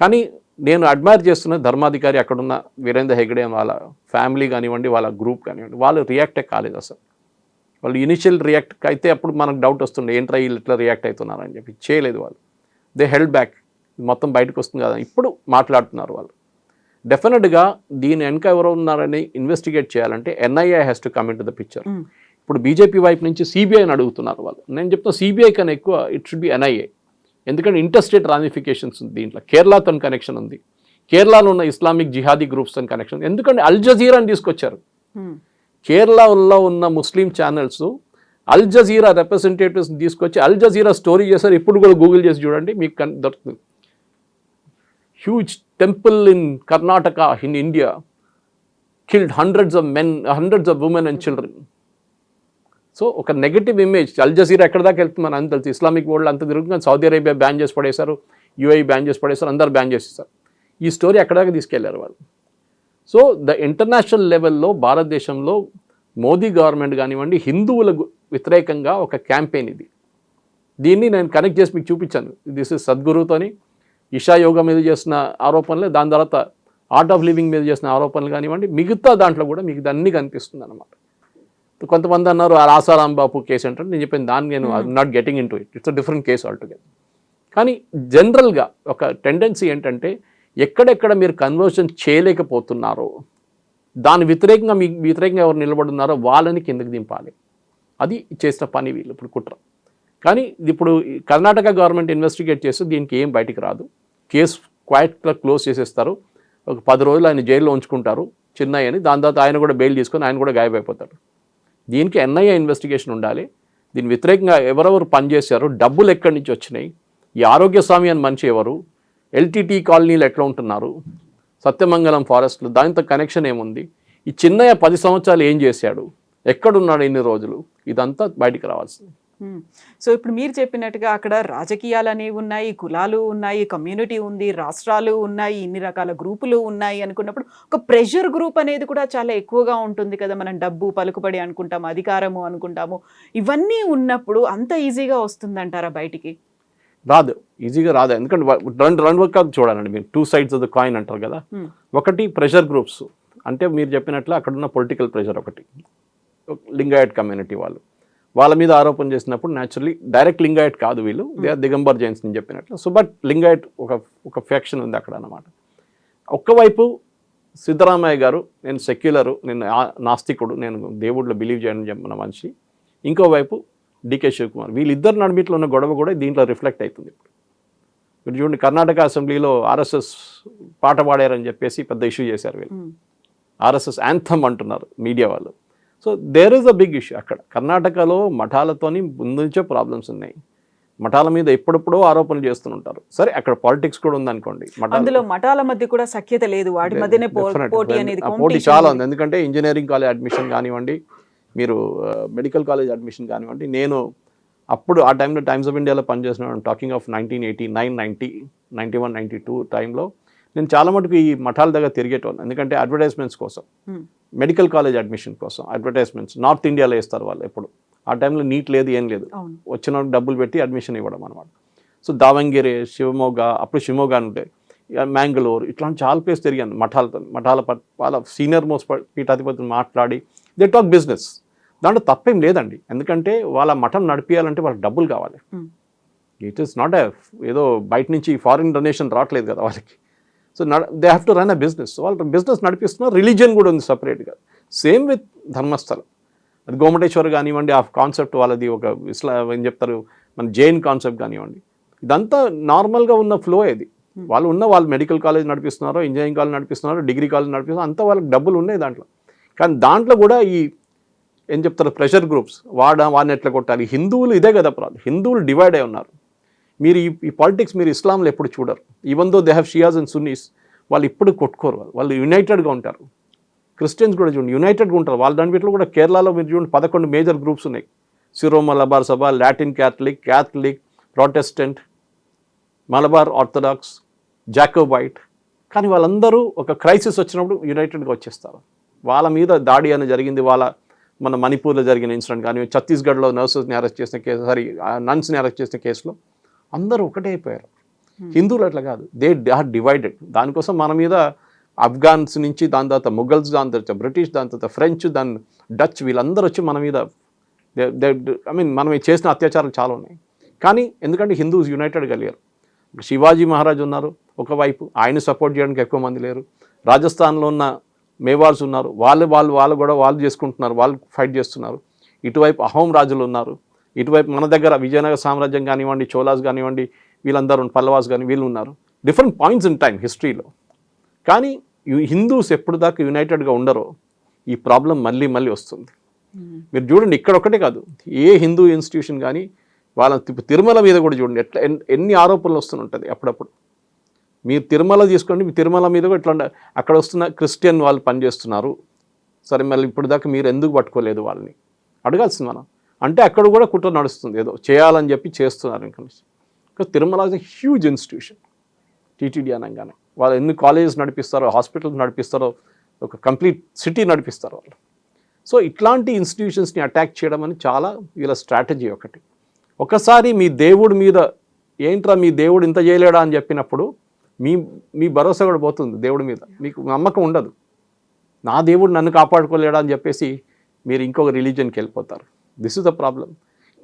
కానీ నేను అడ్మైర్ చేస్తున్న ధర్మాధికారి, అక్కడున్న వీరేంద్ర హెగ్డే వాళ్ళ ఫ్యామిలీ కానివ్వండి, వాళ్ళ గ్రూప్ కానివ్వండి, వాళ్ళు రియాక్టే కాలేదు అసలు. వాళ్ళు ఇనిషియల్ రియాక్ట్ అయితే అప్పుడు మనకు డౌట్ వస్తుండే ఏంట్రా వీళ్ళు ఇట్లా రియాక్ట్ అవుతున్నారని చెప్పి. చేయలేదు వాళ్ళు, దే హెల్డ్ బ్యాక్. మొత్తం బయటకు వస్తుంది కదా ఇప్పుడు మాట్లాడుతున్నారు వాళ్ళు. డెఫినెట్గా దీని వెనక ఎవరు ఉన్నారని ఇన్వెస్టిగేట్ చేయాలంటే NIA has to come in to the picture. ఇప్పుడు బీజేపీ వైపు నుంచి సిబిఐని అడుగుతున్నారు వాళ్ళు. నేను చెప్తున్నా సిబిఐ కన్నా ఎక్కువ ఇట్ షుడ్ బి ఎన్ఐఏ. ఎందుకంటే ఇంటర్స్టేట్ రామిఫికేషన్స్ ఉంది దీంట్లో. కేరళతో కనెక్షన్ ఉంది, కేరళలో ఉన్న ఇస్లామిక్ జిహాదీ గ్రూప్స్తో కనెక్షన్ ఉంది. ఎందుకంటే అల్ జజీరాని తీసుకొచ్చారు. కేరళలో ఉన్న ముస్లిం ఛానల్స్ అల్ జజీరా రిప్రజెంటేటివ్స్ తీసుకొచ్చి అల్ జజీరా స్టోరీ చేశారు. ఇప్పుడు కూడా గూగుల్ చేసి చూడండి మీకు దొరుకుతుంది. Huge temple in Karnataka in India killed hundreds of men, hundreds of women and children. So ఒక నెగటివ్ ఇమేజ్ అల్ జజీరా ఎక్కడ దాకా వెళ్తుంది మన అంత తెలుసు. ఇస్లామిక్ వరల్డ్ అంతా తిరుగుతుంది. సౌదీ అరేబియా బ్యాన్ చేసి పడేశారు, యూఏఈ బ్యాన్ చేసి పడేశారు, అందరు బ్యాన్ చేసేస్తారు. ఈ స్టోరీ ఎక్కడ దాకా తీసుకెళ్లారు వాళ్ళు. సో ద ఇంటర్నేషనల్ లెవెల్లో భారతదేశంలో మోదీ గవర్నమెంట్ కానివ్వండి హిందువుల వ్యతిరేకంగా ఒక క్యాంపెయిన్ ఇది. దీన్ని నేను కనెక్ట్ చేసి మీకు చూపించాను. దిస్ ఇస్ సద్గురుతోని ఇషా యోగా మీద చేసిన ఆరోపణలు, దాని తర్వాత ఆర్ట్ ఆఫ్ లివింగ్ మీద చేసిన ఆరోపణలు కానివ్వండి, మిగతా దాంట్లో కూడా మీకు అన్నీ కనిపిస్తుంది అన్నమాట. కొంతమంది అన్నారు ఆ రాసారాం బాపు కేసు అంటే, నేను చెప్పాను దాన్ని నేను not getting in to it, it's a different case altogether. కానీ జనరల్గా ఒక టెండెన్సీ ఏంటంటే ఎక్కడెక్కడ మీరు కన్వర్షన్ చేయలేకపోతున్నారో దాని వ్యతిరేకంగా మీకు వ్యతిరేకంగా ఎవరు నిలబడున్నారో వాళ్ళని కిందకి దింపాలి. అది చేసిన పని వీళ్ళు ఇప్పుడు కుట్ర. కానీ ఇప్పుడు కర్ణాటక గవర్నమెంట్ ఇన్వెస్టిగేట్ చేస్తే దీనికి ఏం బయటికి రాదు. కేసు క్వైట్గా క్లోజ్ చేసేస్తారు. ఒక 10 రోజులు ఆయన జైల్లో ఉంచుకుంటారు చిన్నయ్య అని. దాని తర్వాత ఆయన కూడా బెయిల్ తీసుకొని ఆయన కూడా గాయపడిపోతాడు. దీనికి ఎన్ఐఏ ఇన్వెస్టిగేషన్ ఉండాలి. దీని వ్యతిరేకంగా ఎవరెవరు పనిచేశారు, డబ్బులు ఎక్కడి నుంచి వచ్చినాయి, ఈ ఆరోగ్య స్వామి అని మనిషి ఎవరు, ఎల్టీటీ కాలనీలు ఎట్లా ఉంటున్నారు, సత్యమంగళం ఫారెస్ట్లు దానితో కనెక్షన్ ఏముంది, ఈ చిన్నయ్య 10 సంవత్సరాలు ఏం చేశాడు, ఎక్కడున్నాడు ఇన్ని రోజులు, ఇదంతా బయటికి రావాల్సింది. సో ఇప్పుడు మీరు చెప్పినట్టుగా అక్కడ రాజకీయాలు అనేవి ఉన్నాయి, కులాలు ఉన్నాయి, కమ్యూనిటీ ఉంది, రాష్ట్రాలు ఉన్నాయి, ఇన్ని రకాల గ్రూపులు ఉన్నాయి అనుకున్నప్పుడు ఒక ప్రెషర్ గ్రూప్ అనేది కూడా చాలా ఎక్కువగా ఉంటుంది కదా. మనం డబ్బు, పలుకుబడి అనుకుంటాము, అధికారము అనుకుంటాము. ఇవన్నీ ఉన్నప్పుడు అంత ఈజీగా వస్తుందంటారా బయటికి? రాదు, ఈజీగా రాదు. ఎందుకంటే రెండు వర్గాలు చూడాలండి మీరు. 2 sides ఆఫ్ ద కాయిన్ అంటారు కదా. ఒకటి ప్రెషర్ గ్రూప్స్, అంటే మీరు చెప్పినట్లు అక్కడున్న పొలిటికల్ ప్రెషర్. ఒకటి లింగాయట్ కమ్యూనిటీ వాళ్ళ మీద ఆరోపణ చేసినప్పుడు న్యాచురల్లీ డైరెక్ట్ లింగాయట్ కాదు వీళ్ళు, దే ఆర్ దిగంబర్ జైన్స్ నేను చెప్పినట్లు. సో బట్ లింగాయట్ ఒక ఫ్యాక్షన్ ఉంది అక్కడ అన్నమాట. ఒక్కవైపు సిద్ధరామయ్య గారు నేను సెక్యులరు, నేను నాస్తికుడు, నేను దేవుడిలో బిలీవ్ చేయని చెప్పిన మనిషి. ఇంకోవైపు డికే శివకుమార్. వీళ్ళిద్దరు నడిమిట్లో ఉన్న గొడవ కూడా దీంట్లో రిఫ్లెక్ట్ అవుతుంది. మీరు చూడండి కర్ణాటక అసెంబ్లీలో ఆర్ఎస్ఎస్ పాట పాడారని చెప్పేసి పెద్ద ఇష్యూ చేశారు వీళ్ళు. ఆర్ఎస్ఎస్ యాంథమ్ అంటున్నారు మీడియా వాళ్ళు. So there is a big issue అక్కడ. కర్ణాటకలో మఠాలతోని ముందు నుంచే ప్రాబ్లమ్స్ ఉన్నాయి. మఠాల మీద ఎప్పుడెప్పుడో ఆరోపణలు చేస్తుంటారు. సరే అక్కడ పాలిటిక్స్ కూడా ఉందనుకోండి, అందులో మఠాల మధ్య కూడా సఖ్యత లేదు, వాటి మధ్యనే పోటీ అనేది, పోటీ చాలా ఉంది. ఎందుకంటే ఇంజనీరింగ్ కాలేజ్ అడ్మిషన్ కానివ్వండి, మీరు మెడికల్ కాలేజ్ అడ్మిషన్ కానివ్వండి. నేను అప్పుడు ఆ టైంలో టైమ్స్ ఆఫ్ ఇండియాలో పనిచేసిన, టాకింగ్ ఆఫ్ 1989, 90, 91, 92 టైంలో నేను చాలా మటుకు ఈ మఠాల దగ్గర తిరిగేటోను. ఎందుకంటే అడ్వర్టైజ్మెంట్స్ కోసం, మెడికల్ కాలేజ్ అడ్మిషన్ కోసం అడ్వర్టైజ్మెంట్స్ నార్త్ ఇండియాలో వేస్తారు వాళ్ళు. ఎప్పుడు ఆ టైంలో నీట్ లేదు, ఏం లేదు, వచ్చిన డబ్బులు పెట్టి అడ్మిషన్ ఇవ్వడం అనమాట. సో దావంగిరి, శివమోగ, అప్పుడు శివమోగ అంటే మ్యాంగళూరు, ఇట్లాంటి చాలా ప్లేస్ తిరిగాను మఠాలతో. వాళ్ళ సీనియర్ మోస్ట్ పీఠాధిపతులు మాట్లాడి దే టాక్ బిజినెస్. దాంట్లో తప్పేం లేదండి, ఎందుకంటే వాళ్ళ మఠం నడిపించాలంటే వాళ్ళకి డబ్బులు కావాలి. ఇట్ ఈస్ నాట్ ఏదో బయట నుంచి ఫారిన్ డొనేషన్ రావట్లేదు కదా వాళ్ళకి. So they have to run a business. వాళ్ళు బిజినెస్ నడిపిస్తున్నారు, రిలీజియన్ కూడా ఉంది సపరేట్గా. Same with Dharmasthala. అది గోమటేశ్వర్ కానివ్వండి, ఆ కాన్సెప్ట్ వాళ్ళది ఒక ఏం చెప్తారు మన జైన్ కాన్సెప్ట్ కానివ్వండి, ఇదంతా నార్మల్గా ఉన్న ఫ్లో ఇది. వాళ్ళు మెడికల్ కాలేజ్ నడిపిస్తున్నారు, ఇంజనీరింగ్ కాలేజ్ నడిపిస్తున్నారు, డిగ్రీ కాలేజ్ నడిపిస్తున్నారు, అంతా వాళ్ళకి డబ్బులు ఉన్నాయి దాంట్లో. కానీ దాంట్లో కూడా ఈ ఏం చెప్తారు ప్రెషర్ గ్రూప్స్ వాడిని ఎట్లా కొట్టాలి. హిందువులు ఇదే కదా ప్రాబ్లం, హిందువులు డివైడ్ అయి ఉన్నారు. మీరు ఈ పాలిటిక్స్ మీరు ఇస్లాంలో ఎప్పుడు చూడరు. Even though they have Shias and Sunny's, వాళ్ళు ఇప్పుడు కొట్టుకోరు, వాళ్ళు యునైటెడ్గా ఉంటారు. క్రిస్టియన్స్ కూడా చూడండి యునైటెడ్గా ఉంటారు. వాళ్ళ దాంట్లో కూడా కేరళలో మీరు చూడండి 11 మేజర్ గ్రూప్స్ ఉన్నాయి. Syro Malabar Sabha, Latin Catholic, Protestant, Malabar Orthodox, Jacobite. కానీ వాళ్ళందరూ ఒక క్రైసిస్ వచ్చినప్పుడు యునైటెడ్గా వచ్చేస్తారు. వాళ్ళ మీద దాడి అని జరిగింది, మన మణిపూర్లో జరిగిన ఇన్సిడెంట్ కానీ, ఛత్తీస్గఢ్లో నర్సెస్ని అరెస్ట్ చేసిన కేసు, నన్స్ని అరెస్ట్ చేసిన కేసులో అందరూ ఒకటే అయిపోయారు. హిందువులు అట్లా కాదు, దే ఆర్ డివైడెడ్. దానికోసం మన మీద ఆఫ్ఘాన్స్ నుంచి, దాని తర్వాత ముఘల్స్, దాని తర్వాత బ్రిటిష్, దాని తర్వాత ఫ్రెంచ్, దాని డచ్, వీళ్ళందరూ వచ్చి మన మీద మనం చేసిన అత్యాచారాలు చాలా ఉన్నాయి. కానీ ఎందుకంటే హిందూస్ యునైటెడ్ కలిగారు. శివాజీ మహారాజ్ ఉన్నారు ఒకవైపు, ఆయన సపోర్ట్ చేయడానికి ఎక్కువ మంది లేరు. రాజస్థాన్లో ఉన్న మేవార్స్ ఉన్నారు, వాళ్ళు కూడా వాళ్ళు చేసుకుంటున్నారు, వాళ్ళు ఫైట్ చేస్తున్నారు. ఇటువైపు అహోం రాజులు ఉన్నారు, ఇటువైపు మన దగ్గర విజయనగర సామ్రాజ్యం కానివ్వండి, చోళాస్ కానివ్వండి, వీళ్ళందరూ పల్లవాస్ కానీ వీళ్ళు ఉన్నారు. డిఫరెంట్ పాయింట్స్ ఇన్ టైం హిస్టరీలో. కానీ హిందూస్ ఎప్పుడు దాకా యునైటెడ్గా ఉండరో ఈ ప్రాబ్లం మళ్ళీ వస్తుంది. మీరు చూడండి, ఇక్కడ ఒకటే కాదు, ఏ హిందూ ఇన్స్టిట్యూషన్ కానీ వాళ్ళ తిరుమల మీద కూడా చూడండి ఎట్లా ఎన్ని ఆరోపణలు వస్తుంటుంది అప్పుడప్పుడు. మీరు తిరుమల తీసుకోండి, మీ తిరుమల మీద కూడా ఇట్లా అక్కడ వస్తున్న క్రిస్టియన్ వాళ్ళు పనిచేస్తున్నారు, సరే మళ్ళీ ఇప్పుడు దాకా మీరు ఎందుకు పట్టుకోలేదు వాళ్ళని అడగాల్సింది మనం. అంటే అక్కడ కూడా కుట్ర నడుస్తుంది, ఏదో చేయాలని చెప్పి చేస్తున్నారు. ఇంకా Tirumala is a huge institution. TTD అనగానే వాళ్ళు ఎన్ని కాలేజెస్ నడిపిస్తారో, హాస్పిటల్స్ నడిపిస్తారో, ఒక కంప్లీట్ సిటీ నడిపిస్తారు వాళ్ళు. సో ఇట్లాంటి ఇన్స్టిట్యూషన్స్ని అటాక్ చేయడం అని చాలా వీళ్ళ స్ట్రాటజీ ఒకటి. ఒకసారి మీ దేవుడి మీద ఏంట్రా మీ దేవుడు ఇంత చేయలేడా అని చెప్పినప్పుడు మీ భరోసా కూడా పోతుంది దేవుడి మీద, మీకు నమ్మకం ఉండదు. నా దేవుడు నన్ను కాపాడుకోలేడా అని చెప్పేసి మీరు ఇంకొక రిలీజియన్కి వెళ్ళిపోతారు. This is the problem.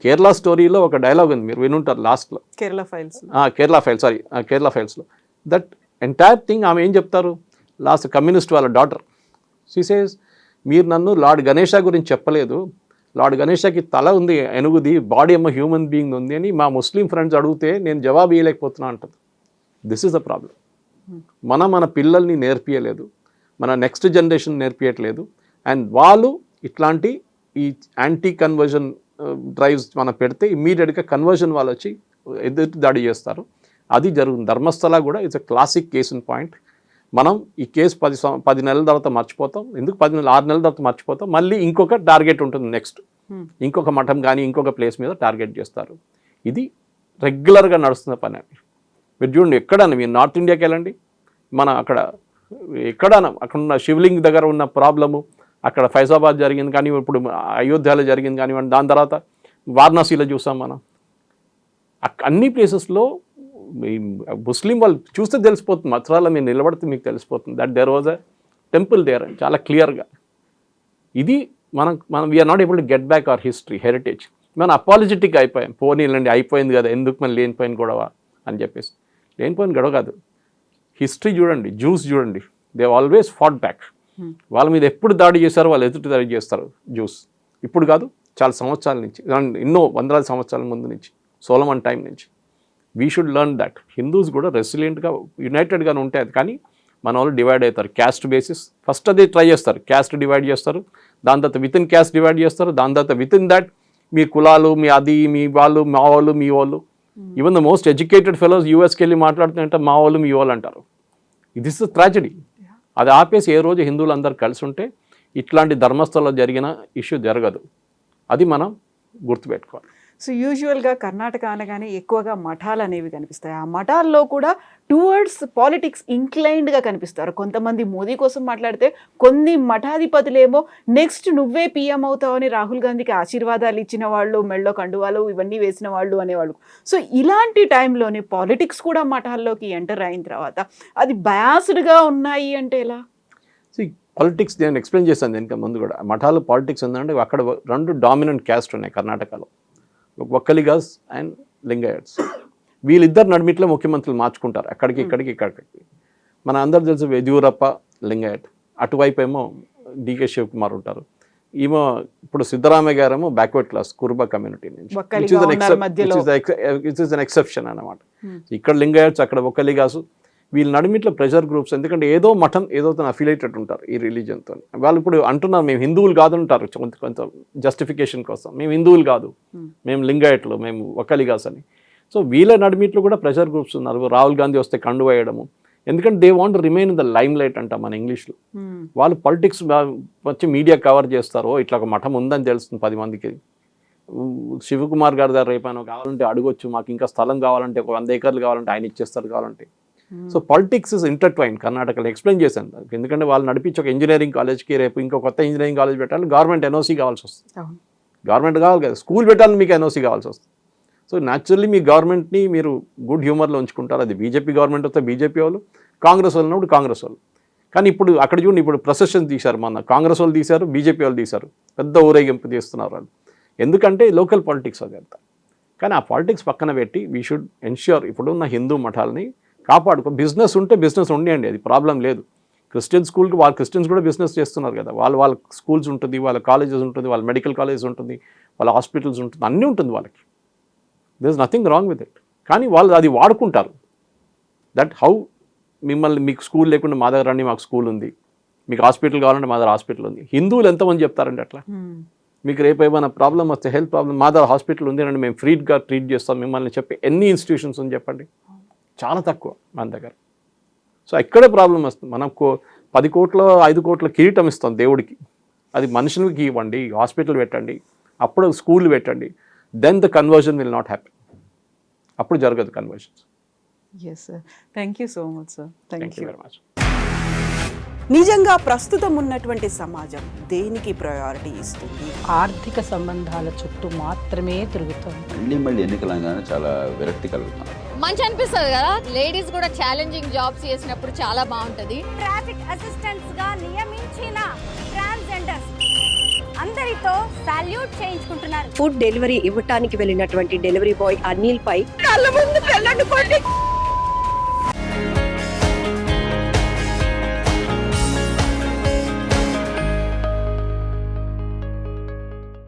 Kerala స్టోరీలో ఒక డైలాగ్ ఉంది, మీరు వినుంటారు లాస్ట్లో, కేరళ ఫైల్స్లో దట్ ఎంటైర్ థింగ్. ఆమె ఏం చెప్తారు లాస్ట్, కమ్యూనిస్ట్ వాళ్ళ డాటర్, షీ సేస్ మీరు నన్ను లార్డ్ గణేష గురించి చెప్పలేదు, లార్డ్ గణేషకి తల ఉంది ఎనుగుది, బాడీ ఏమో హ్యూమన్ బీయింగ్ ఉంది అని మా ముస్లిం ఫ్రెండ్స్ అడిగితే నేను జవాబు ఇవ్వలేకపోతున్నా అంటుంది. This is the problem. మన పిల్లల్ని నేర్పియలేదు, మన నెక్స్ట్ జనరేషన్ నేర్పియట్లేదు. అండ్ వాళ్ళు ఇట్లాంటి ఈ యాంటీ కన్వర్జన్ డ్రైవ్స్ మనం పెడితే ఇమ్మీడియట్గా కన్వర్జన్ వాళ్ళు వచ్చి ఎదురు దాడి చేస్తారు. అది జరుగుతుంది. ధర్మస్థల కూడా it's a classic case in point. మనం ఈ కేసు 10 నెలల తర్వాత మర్చిపోతాం. ఎందుకు 6 నెలల తర్వాత మర్చిపోతాం, మళ్ళీ ఇంకొక టార్గెట్ ఉంటుంది, నెక్స్ట్ ఇంకొక మఠం కానీ ఇంకొక ప్లేస్ మీద టార్గెట్ చేస్తారు. ఇది రెగ్యులర్గా నడుస్తున్న పని అండి. మీరు చూడండి, ఎక్కడన్నా మీరు నార్త్ ఇండియాకి వెళ్ళండి, మన ఎక్కడన్నా అక్కడ ఉన్న శివలింగ్ దగ్గర ఉన్న ప్రాబ్లము, అక్కడ ఫైజాబాద్ జరిగింది కానీ, ఇప్పుడు అయోధ్యలో జరిగింది కానివ్వండి, దాని తర్వాత వారణాసిలో చూసాం మనం. అన్ని ప్లేసెస్లో ముస్లిం వాళ్ళు చూస్తే తెలిసిపోతుంది, మథురాలో మీరు నిలబడితే మీకు తెలిసిపోతుంది that there was a temple there అని చాలా క్లియర్గా. ఇది మనం we are not able to get back our history heritage. మనం అపాలజెటిక్ అయిపోయాం, పోనీలండి అయిపోయింది కదా, ఎందుకు మనం లేనిపోయిన గొడవ అని చెప్పేసి. లేనిపోయిన గొడవ కాదు, హిస్టరీ చూడండి, జ్యూస్ చూడండి, దే ఆల్వేస్ ఫాట్ బ్యాక్. వాళ్ళ మీద ఎప్పుడు దాడి చేశారో వాళ్ళు ఎదుటి దాడి చేస్తారు జ్యూస్. ఇప్పుడు కాదు, చాలా సంవత్సరాల నుంచి, ఎన్నో వందలాది సంవత్సరాల ముందు నుంచి, సోలమన్ టైం నుంచి. We should learn that. Hindus కూడా రెసిలియంట్గా యునైటెడ్గానే ఉంటాయి, కానీ మన వాళ్ళు డివైడ్ అవుతారు క్యాస్ట్ బేసిస్. ఫస్ట్ అది ట్రై చేస్తారు, క్యాస్ట్ డివైడ్ చేస్తారు, దాని తర్వాత విత్ ఇన్ క్యాస్ట్ డివైడ్ చేస్తారు, దాని తర్వాత విత్ ఇన్ దట్ మీ కులాలు, మీ అది, మీ వాళ్ళు, మా వాళ్ళు, మీ వాళ్ళు. Even the most educated fellows యూఎస్కి వెళ్ళి మాట్లాడుతుంటే మా వాళ్ళు, మీ వాళ్ళు అంటారు. This is tragedy. అది ఆపేసి ఏ రోజు హిందువులు అందరూ కలిసి ఉంటే ఇట్లాంటి ధర్మస్థలంలో జరిగిన ఇష్యూ జరగదు. అది మనం గుర్తుపెట్టుకోవాలి. సో యూజువల్గా కర్ణాటక అనగానే ఎక్కువగా మఠాలు అనేవి కనిపిస్తాయి. ఆ మఠాల్లో కూడా టువర్డ్స్ పాలిటిక్స్ ఇంక్లైన్డ్గా కనిపిస్తారు. కొంతమంది మోదీ కోసం మాట్లాడితే, కొన్ని మఠాధిపతులేమో నెక్స్ట్ నువ్వే పీఎం అవుతావని రాహుల్ గాంధీకి ఆశీర్వాదాలు ఇచ్చిన వాళ్ళు, మెళ్ళో కండువాలు ఇవన్నీ వేసిన వాళ్ళు అనేవాళ్ళు. సో ఇలాంటి టైంలోనే పాలిటిక్స్ కూడా మఠాల్లోకి ఎంటర్ అయిన తర్వాత అది బయాస్డ్గా ఉన్నాయి అంటే ఎలా? పాలిటిక్స్ నేను ఎక్స్ప్లెయిన్ చేశాను దీనికి ముందు కూడా. మఠాలు పాలిటిక్స్ ఉందంటే అక్కడ 2 డామినెంట్ క్యాస్ట్ ఉన్నాయి కర్ణాటకలో, ఒక్కలిగాస్ అండ్ లింగాయట్స్. వీళ్ళిద్దరు నడిమిట్లో ముఖ్యమంత్రులు మార్చుకుంటారు, అక్కడికి ఇక్కడికి. మన అందరు తెలుసు యడ్యూరప్ప లింగాయట్, అటువైపు ఏమో డికే శివకుమార్ ఉంటారు. ఈమె ఇప్పుడు సిద్ధరామయ్య గారేమో బ్యాక్వర్డ్ క్లాస్ కురుబ కమ్యూనిటీ నుంచి ఒక్కలిగా ఉన్నారు మధ్యలో. ఇట్ ఈస్ అన్ ఎక్సెప్షన్ అన్నమాట. ఇక్కడ లింగాయట్స్ అక్కడ ఒక్కలిగాసు వీళ్ళ నడిమిట్లో ప్రెషర్ గ్రూప్స్, ఎందుకంటే ఏదో మఠం ఏదో అఫిలియేటెడ్ ఉంటారు ఈ రిలీజియన్తో. వాళ్ళు ఇప్పుడు అంటున్నారు మేము హిందువులు కాదు అంటారు కొంత జస్టిఫికేషన్ కోసం, మేము హిందువులు కాదు, మేము లింగాయట్లు, మేము ఒక్కలిగాస్ అని. సో వీళ్ళ నడిమిట్లో కూడా ప్రెషర్ గ్రూప్స్ ఉన్నారు. రాహుల్ గాంధీ వస్తే కండు వేయడము, ఎందుకంటే they want remain in the lime light అంట మన ఇంగ్లీష్లో. వాళ్ళు పాలిటిక్స్ వచ్చి మీడియా కవర్ చేస్తారు, ఇట్లా ఒక మఠం ఉందని తెలుస్తుంది 10 మందికి. శివకుమార్ గారి దగ్గర రేపైనా కావాలంటే అడగొచ్చు, మాకు ఇంకా స్థలం కావాలంటే ఒక 100 ఎకర్లు కావాలంటే ఆయన ఇచ్చేస్తారు కావాలంటే. So politics is intertwine. కర్ణాటకలో ఎక్స్ప్లెయిన్ చేశాను, ఎందుకంటే వాళ్ళు నడిపించి ఒక ఇంజనీరింగ్ కాలేజ్కి రేపు ఇంకో కొత్త ఇంజనీరింగ్ కాలేజ్ పెట్టాలి, గవర్నమెంట్ ఎన్ఓసీ కావాల్సి వస్తుంది. గవర్నమెంట్ కావాలి కదా, స్కూల్ పెట్టాలని మీకు ఎన్ఓసీ కావాల్సి వస్తుంది. సో న్యాచురల్లీ మీ గవర్నమెంట్ని మీరు గుడ్ హ్యూమర్లో ఉంచుకుంటారు. అది బీజేపీ గవర్నమెంట్ వస్తే బీజేపీ వాళ్ళు, కాంగ్రెస్ వాళ్ళు ఉన్నప్పుడు కాంగ్రెస్ వాళ్ళు. కానీ ఇప్పుడు అక్కడ చూడండి, ఇప్పుడు ప్రొసెషన్ తీశారు, మొన్న కాంగ్రెస్ వాళ్ళు తీశారు, బీజేపీ వాళ్ళు తీశారు, పెద్ద ఊరేగింపు తీస్తున్నారు వాళ్ళు. ఎందుకంటే లోకల్ పాలిటిక్స్ అది అంతా. కానీ ఆ పాలిటిక్స్ పక్కన పెట్టి వీ షుడ్ ఎన్ష్యూర్ ఇప్పుడున్న హిందూ మఠాలని కాపాడుకో. బిజినెస్ ఉంటే బిజినెస్ ఉండండి, అది ప్రాబ్లం లేదు. క్రిస్టియన్ స్కూల్కి వాళ్ళు క్రిస్టియన్స్ కూడా బిజినెస్ చేస్తున్నారు కదా, వాళ్ళ స్కూల్స్ ఉంటుంది, వాళ్ళ కాలేజెస్ ఉంటుంది, వాళ్ళ మెడికల్ కాలేజెస్ ఉంటుంది, వాళ్ళ హాస్పిటల్స్ ఉంటుంది, అన్నీ ఉంటుంది వాళ్ళకి. There is nothing wrong with it. కానీ వాళ్ళు అది వాడుకుంటారు. దట్ హౌ మిమ్మల్ని మీకు స్కూల్ లేకుండా మా దగ్గర రండి, మాకు స్కూల్ ఉంది, మీకు హాస్పిటల్ కావాలంటే మా దగ్గర హాస్పిటల్ ఉంది. హిందువులు ఎంతమంది చెప్తారండి అట్లా? మీకు రేపు ఏమైనా ప్రాబ్లం వస్తే, హెల్త్ ప్రాబ్లం, మా దగ్గర హాస్పిటల్ ఉంది అండి, మేము ఫ్రీగా ట్రీట్ చేస్తాం మిమ్మల్ని చెప్పి ఎన్ని ఇన్స్టిట్యూషన్స్ ఉంది చెప్పండి? చాలా తక్కువ మన దగ్గర. సో ఎక్కడే ప్రాబ్లం వస్తుంది. మనం 10 కోట్ల 5 కోట్ల కిరీటం ఇస్తాం దేవుడికి, అది మనుషులకి ఇవ్వండి, హాస్పిటల్ పెట్టండి, అప్పుడు స్కూల్ పెట్టండి, then the conversion will not happy. అప్పుడు జరగదు conversions. Yes sir, thank you so much sir. Thank you very much. నిజంగా ప్రస్తుతం ఉన్నటువంటి సమాజం దేనికి ప్రయారిటీ ఇస్తుంది? ఆర్థిక సంబంధాల చుట్టూ మాత్రమే తిరుగుతుంది. మళ్ళీ ఎన్నికలు అనగానే చాలా విరక్తి కలుగుతాం. మంచి అనిపిస్తుంది కదా, లేడీస్ కూడా ఛాలెంజింగ్ జాబ్స్ చేసినప్పుడు చాలా బాగుంటది. ట్రాఫిక్ అసిస్టెంట్స్ గా నియమించిన ట్రాన్స్జెండర్స్ అందరితో సాల్యూట్ చేయించుకుంటున్నారు. ఫుడ్ డెలివరీ ఇవ్వటానికి వెళ్ళినటువంటి డెలివరీ బాయ్ అనిల్ పై కళ్ళ ముందు